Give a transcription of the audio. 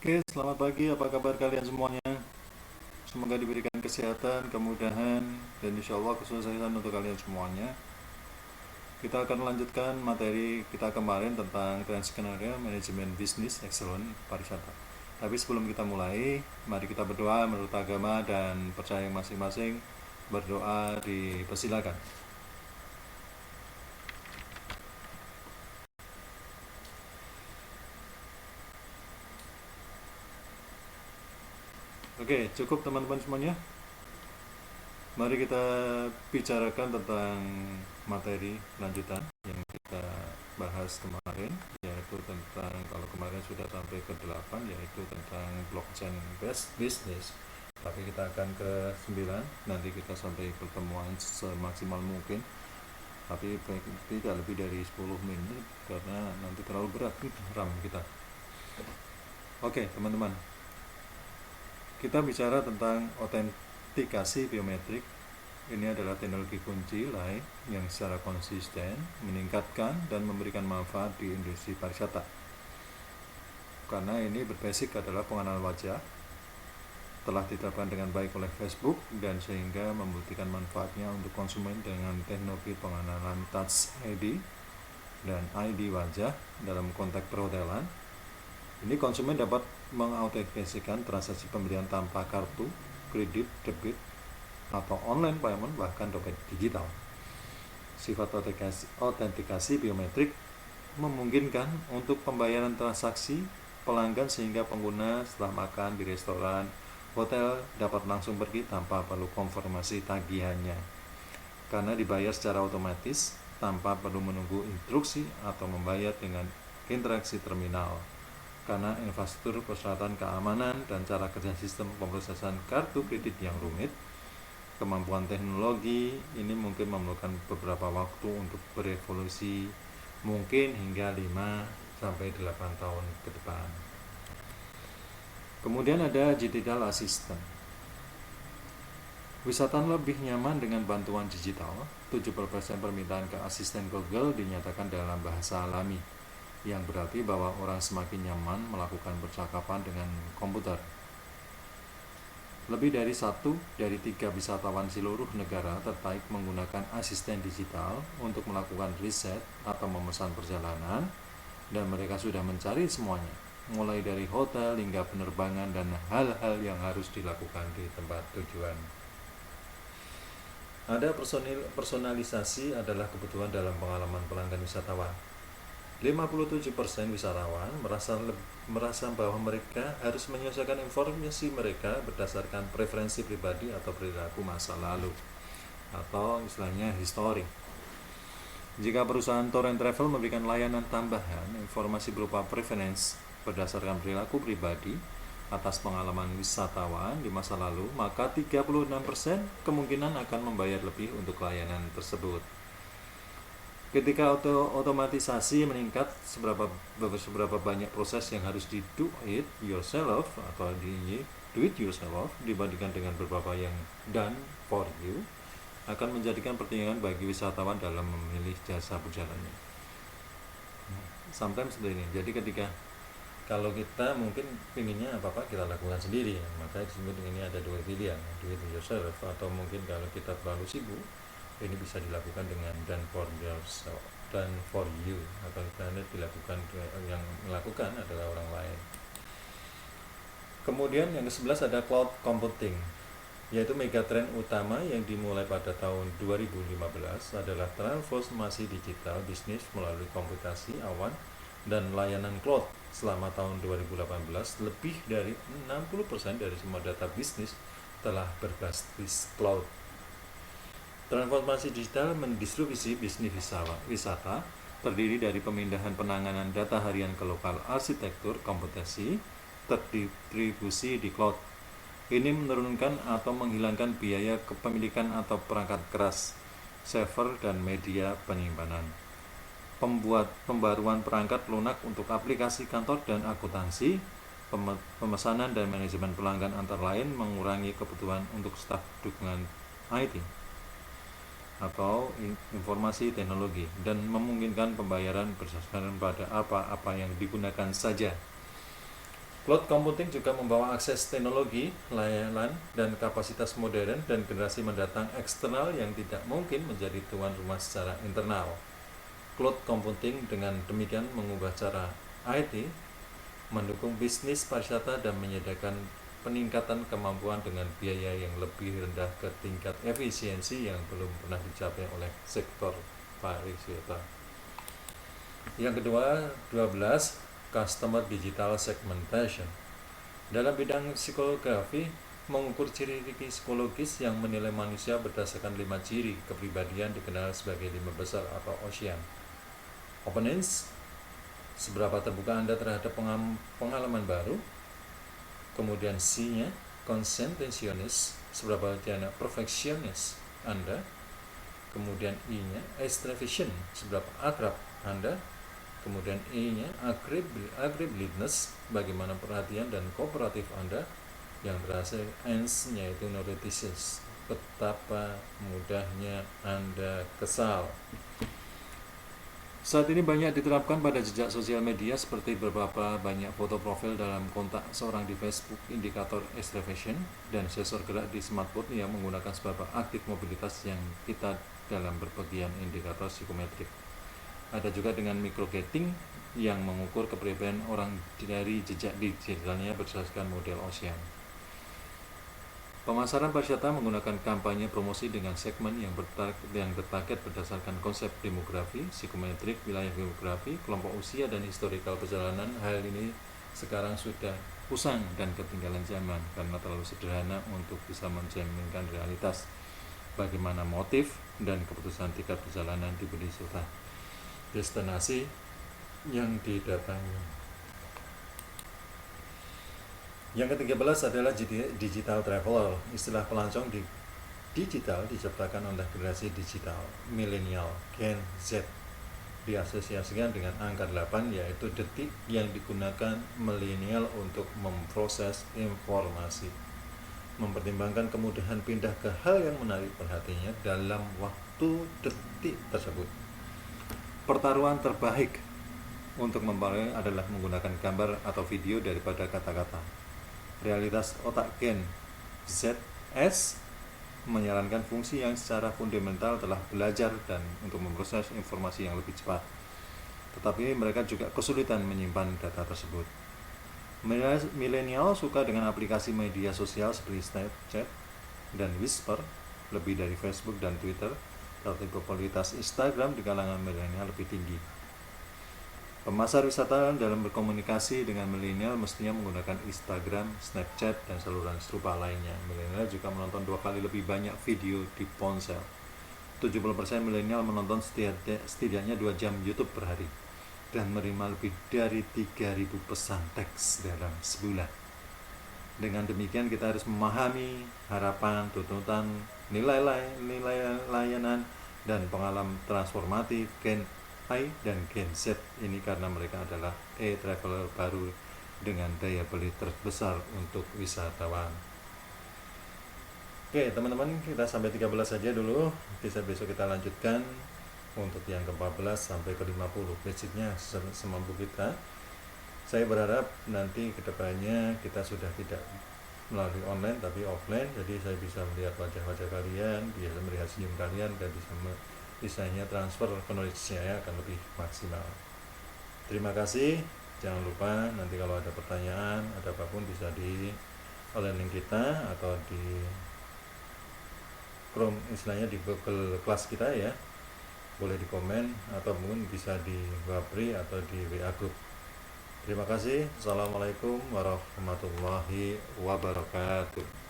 Oke, selamat pagi. Apa kabar kalian semuanya? Semoga diberikan kesehatan, kemudahan, dan insya Allah kesuksesan untuk kalian semuanya. Kita akan melanjutkan materi kita kemarin tentang Trend Skenario Manajemen Bisnis Excellent Pariwisata. Tapi sebelum kita mulai, mari kita berdoa menurut agama dan percaya masing-masing. Berdoa dipersilakan. Oke, cukup teman-teman semuanya. Mari kita bicarakan tentang materi lanjutan yang kita bahas kemarin, yaitu tentang, kalau kemarin sudah sampai ke 8, yaitu tentang blockchain based business. Tapi kita akan ke 9, nanti kita sampai pertemuan semaksimal mungkin. Tapi tidak lebih dari 10 menit karena nanti terlalu berat RAM kita. Oke, teman-teman. Kita bicara tentang autentikasi biometrik. Ini adalah teknologi kunci lain yang secara konsisten meningkatkan dan memberikan manfaat di industri pariwisata. Karena ini berbasic adalah pengenalan wajah, telah diterapkan dengan baik oleh Facebook dan sehingga membuktikan manfaatnya untuk konsumen dengan teknologi pengenalan Touch ID dan ID wajah dalam konteks perhotelan. Ini konsumen dapat mengautentikasikan transaksi pembelian tanpa kartu, kredit, debit, atau online payment, bahkan dompet digital. Sifat autentikasi biometrik memungkinkan untuk pembayaran transaksi pelanggan sehingga pengguna setelah makan di restoran, hotel dapat langsung pergi tanpa perlu konfirmasi tagihannya. Karena dibayar secara otomatis tanpa perlu menunggu instruksi atau membayar dengan interaksi terminal. Karena infrastruktur persyaratan keamanan dan cara kerja sistem pemrosesan kartu kredit yang rumit, kemampuan teknologi ini mungkin memerlukan beberapa waktu untuk berevolusi, mungkin hingga 5-8 tahun ke depan. Kemudian ada digital assistant. Wisatawan lebih nyaman dengan bantuan digital. 70% permintaan ke asisten Google dinyatakan dalam bahasa alami, yang berarti bahwa orang semakin nyaman melakukan percakapan dengan komputer. Lebih dari 1 dari 3 wisatawan seluruh negara tertarik menggunakan asisten digital untuk melakukan riset atau memesan perjalanan, dan mereka sudah mencari semuanya, mulai dari hotel hingga penerbangan dan hal-hal yang harus dilakukan di tempat tujuan. Ada personalisasi adalah kebutuhan dalam pengalaman pelanggan wisatawan. 57% wisatawan merasa bahwa mereka harus menyelesaikan informasi mereka berdasarkan preferensi pribadi atau perilaku masa lalu, atau istilahnya history. Jika perusahaan tour and travel memberikan layanan tambahan informasi berupa preferensi berdasarkan perilaku pribadi atas pengalaman wisatawan di masa lalu, maka 36% kemungkinan akan membayar lebih untuk layanan tersebut. Ketika otomatisasi meningkat, seberapa banyak proses yang harus di do it yourself atau di do it yourself dibandingkan dengan beberapa yang done for you, akan menjadikan pertimbangan bagi wisatawan dalam memilih jasa perjalanan. Sometimes seperti ini. Jadi ketika kalau kita mungkin pinginnya apa-apa kita lakukan sendiri, maka disebut ini ada dua pilihan, do it yourself, atau mungkin kalau kita terlalu sibuk, ini bisa dilakukan dengan done for yourself, done for you, atau karena dilakukan, yang melakukan adalah orang lain. Kemudian yang ke-11 ada cloud computing, yaitu megatrend utama yang dimulai pada tahun 2015 adalah transformasi digital bisnis melalui komputasi awan dan layanan cloud. Selama tahun 2018, lebih dari 60% dari semua data bisnis telah berbasis cloud. Transformasi digital mendistribusi bisnis wisata terdiri dari pemindahan penanganan data harian ke lokal arsitektur komputasi terdistribusi di cloud. Ini menurunkan atau menghilangkan biaya kepemilikan atau perangkat keras, server, dan media penyimpanan. Pembaruan perangkat lunak untuk aplikasi kantor dan akuntansi, pemesanan dan manajemen pelanggan antara lain, mengurangi kebutuhan untuk staf dukungan IT atau informasi teknologi, dan memungkinkan pembayaran berdasarkan pada apa-apa yang digunakan saja. Cloud computing juga membawa akses teknologi, layanan, dan kapasitas modern dan generasi mendatang eksternal yang tidak mungkin menjadi tuan rumah secara internal. Cloud computing dengan demikian mengubah cara IT, mendukung bisnis pariwisata dan menyediakan peningkatan kemampuan dengan biaya yang lebih rendah ke tingkat efisiensi yang belum pernah dicapai oleh sektor pariwisata. Yang kedua, 12, Customer Digital Segmentation. Dalam bidang psikografi, mengukur ciri-ciri psikologis yang menilai manusia berdasarkan 5 ciri kepribadian dikenal sebagai 5 besar atau OSIAN. Openness, seberapa terbuka Anda terhadap pengalaman baru. Kemudian C-nya, conscientiousness, seberapa perfectionist Anda. Kemudian I-nya, extraversion, seberapa akrab Anda. Kemudian E-nya, agreeableness, bagaimana perhatian dan kooperatif Anda. Yang terakhir, N-nya itu neuroticism, betapa mudahnya Anda kesal. Saat ini banyak diterapkan pada jejak sosial media seperti beberapa banyak foto profil dalam kontak seorang di Facebook, indikator extraversion, dan sensor gerak di smartphone yang menggunakan seberapa aktif mobilitas yang kita dalam berbagian indikator psikometrik. Ada juga dengan microgating yang mengukur kepribadian orang dari jejak digitalnya berdasarkan model OSIAN. Pemasaran pariwisata menggunakan kampanye promosi dengan segmen yang bertarget berdasarkan konsep demografi, psikometrik, wilayah geografi, kelompok usia, dan historikal perjalanan. Hal ini sekarang sudah usang dan ketinggalan zaman karena terlalu sederhana untuk bisa mencerminkan realitas. Bagaimana motif dan keputusan tiket perjalanan diberi serta destinasi yang didatangi. Yang ke-13 adalah digital traveler. Istilah pelancong di digital diciptakan oleh generasi digital milenial Gen Z, diasosiasikan dengan angka 8 yaitu detik yang digunakan milenial untuk memproses informasi, mempertimbangkan kemudahan pindah ke hal yang menarik perhatiannya dalam waktu detik tersebut. Pertaruhan terbaik untuk memperoleh adalah menggunakan gambar atau video daripada kata-kata. Realitas otak Gen ZS menyarankan fungsi yang secara fundamental telah belajar dan untuk memproses informasi yang lebih cepat. Tetapi mereka juga kesulitan menyimpan data tersebut. Milenial suka dengan aplikasi media sosial seperti Snapchat dan Whisper lebih dari Facebook dan Twitter. Tetapi popularitas Instagram di kalangan milenial lebih tinggi. Pemasar wisata dalam berkomunikasi dengan milenial mestinya menggunakan Instagram, Snapchat, dan saluran serupa lainnya. Milenial juga menonton 2 kali lebih banyak video di ponsel. 70% milenial menonton setidaknya 2 jam YouTube per hari dan menerima lebih dari 3.000 pesan teks dalam sebulan. Dengan demikian kita harus memahami harapan, tuntutan, nilai layanan, dan pengalaman transformatif Gen I dan Gen Z ini karena mereka adalah e-traveler baru dengan daya beli terbesar untuk wisatawan. Oke teman-teman, kita sampai 13 saja dulu, bisa besok kita lanjutkan untuk yang ke-14 sampai ke-50. Basicnya semampu kita. Saya berharap nanti kedepannya kita sudah tidak melalui online tapi offline, jadi saya bisa melihat wajah-wajah kalian, bisa melihat senyum kalian, dan bisanya transfer knowledge saya akan lebih maksimal. Terima kasih. Jangan lupa nanti kalau ada pertanyaan, ada apapun bisa di link kita atau di Chrome, istilahnya di Google Class kita ya. Boleh di komen ataupun bisa di Wapri atau di WA Group. Terima kasih. Assalamualaikum warahmatullahi wabarakatuh.